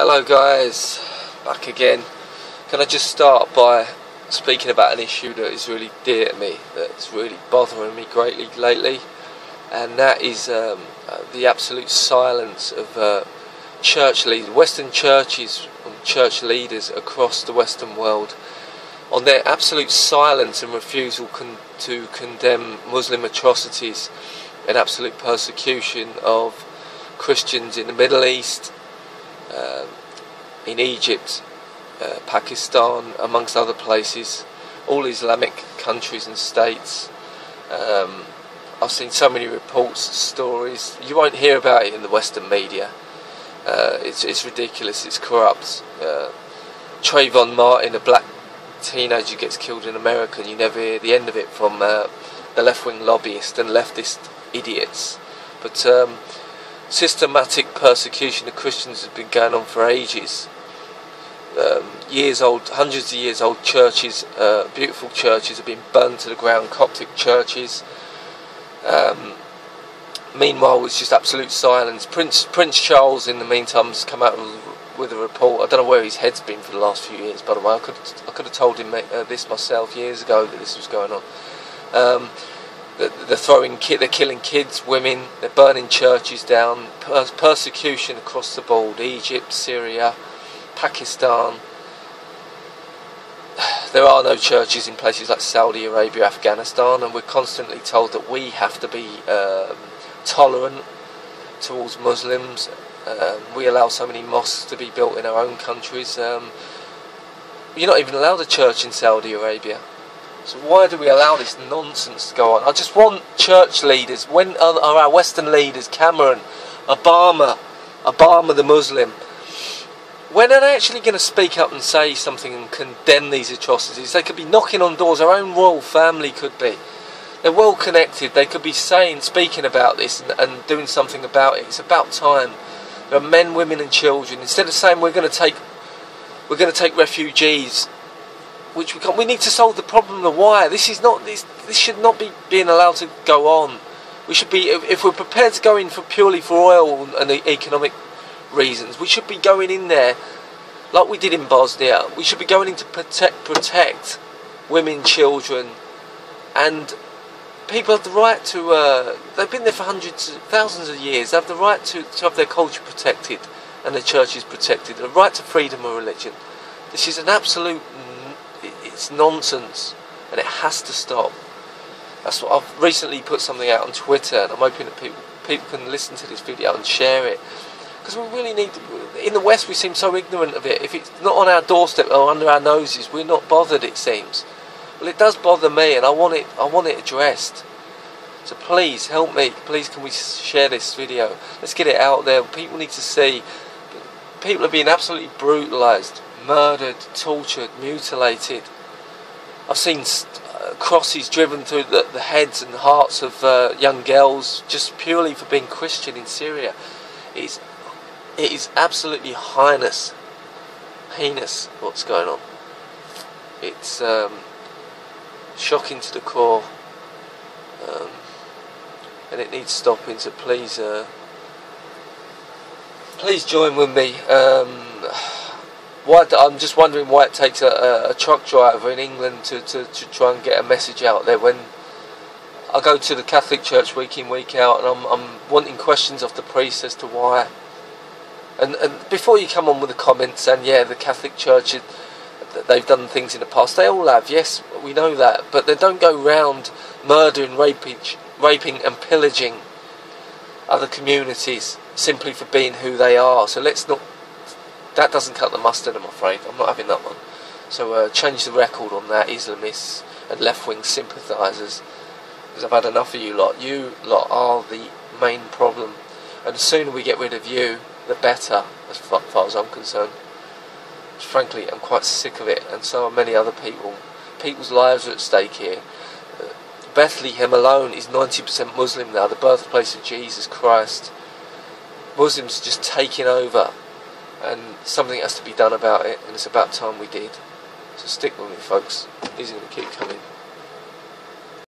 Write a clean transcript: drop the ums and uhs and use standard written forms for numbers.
Hello guys, back again. Can I just start by speaking about an issue that is really dear to me, that's really bothering me greatly lately, and that is the absolute silence of church leaders, Western churches and church leaders across the Western world, on their absolute silence and refusal to condemn Muslim atrocities and absolute persecution of Christians in the Middle East, in Egypt, Pakistan, amongst other places, all Islamic countries and states. I've seen so many reports, stories. You won't hear about it in the Western media. It's ridiculous, it's corrupt. Trayvon Martin, a black teenager, gets killed in America, and you never hear the end of it from the left-wing lobbyists and leftist idiots. But systematic persecution of Christians has been going on for ages. Years old, hundreds of years old churches, beautiful churches, have been burned to the ground, Coptic churches. Meanwhile, it's just absolute silence. Prince Charles, in the meantime, has come out with a report. I don't know where his head's been for the last few years, by the way. I could have told him this myself years ago, that this was going on. They're killing kids, women, they're burning churches down, persecution across the board, Egypt, Syria, Pakistan. There are no churches in places like Saudi Arabia, Afghanistan, and we're constantly told that we have to be tolerant towards Muslims. We allow so many mosques to be built in our own countries. You're not even allowed a church in Saudi Arabia. So why do we allow this nonsense to go on? I just want church leaders. When are our Western leaders, Cameron, Obama the Muslim, when are they actually going to speak up and say something and condemn these atrocities? They could be knocking on doors. Our own royal family could be. They're well connected. They could be speaking about this and doing something about it. It's about time. There are men, women and children. Instead of saying we're going to take refugees, which we need to solve the problem of why. This should not be being allowed to go on. We should be, if we're prepared to go in purely for oil and economic reasons, we should be going in there like we did in Bosnia. We should be going in to protect women, children, and people have the right to. They've been there for hundreds, thousands of years. They have the right to have their culture protected and their churches protected. The right to freedom of religion. This is an absolute. It's nonsense, and it has to stop. That's what I've recently put something out on Twitter, and I'm hoping that people can listen to this video and share it, because we really need. In the West, we seem so ignorant of it. If it's not on our doorstep or under our noses, we're not bothered. It seems. Well, it does bother me, and I want it addressed. So please help me. Please, can we share this video? Let's get it out there. People need to see. People are being absolutely brutalised, murdered, tortured, mutilated. I've seen crosses driven through the heads and hearts of young girls just purely for being Christian in Syria. It is absolutely heinous what's going on. It's shocking to the core, and it needs stopping. So please join with me. I'm just wondering why it takes a truck driver in England to try and get a message out there, when I go to the Catholic Church week in, week out, and I'm wanting questions of the priest as to why. And before you come on with the comments saying, yeah, the Catholic Church, they've done things in the past, they all have, yes, we know that, but they don't go round murdering, raping and pillaging other communities simply for being who they are. So let's not. That doesn't cut the mustard, I'm afraid. I'm not having that one. So change the record on that, Islamists and left-wing sympathisers, because I've had enough of you lot. You lot are the main problem, and the sooner we get rid of you, the better, as far as I'm concerned. Frankly, I'm quite sick of it, and so are many other people. People's lives are at stake here. Bethlehem alone is 90% Muslim now, the birthplace of Jesus Christ. Muslims are just taking over, and something has to be done about it, and it's about time we did. So stick with me, folks. These are going to keep coming.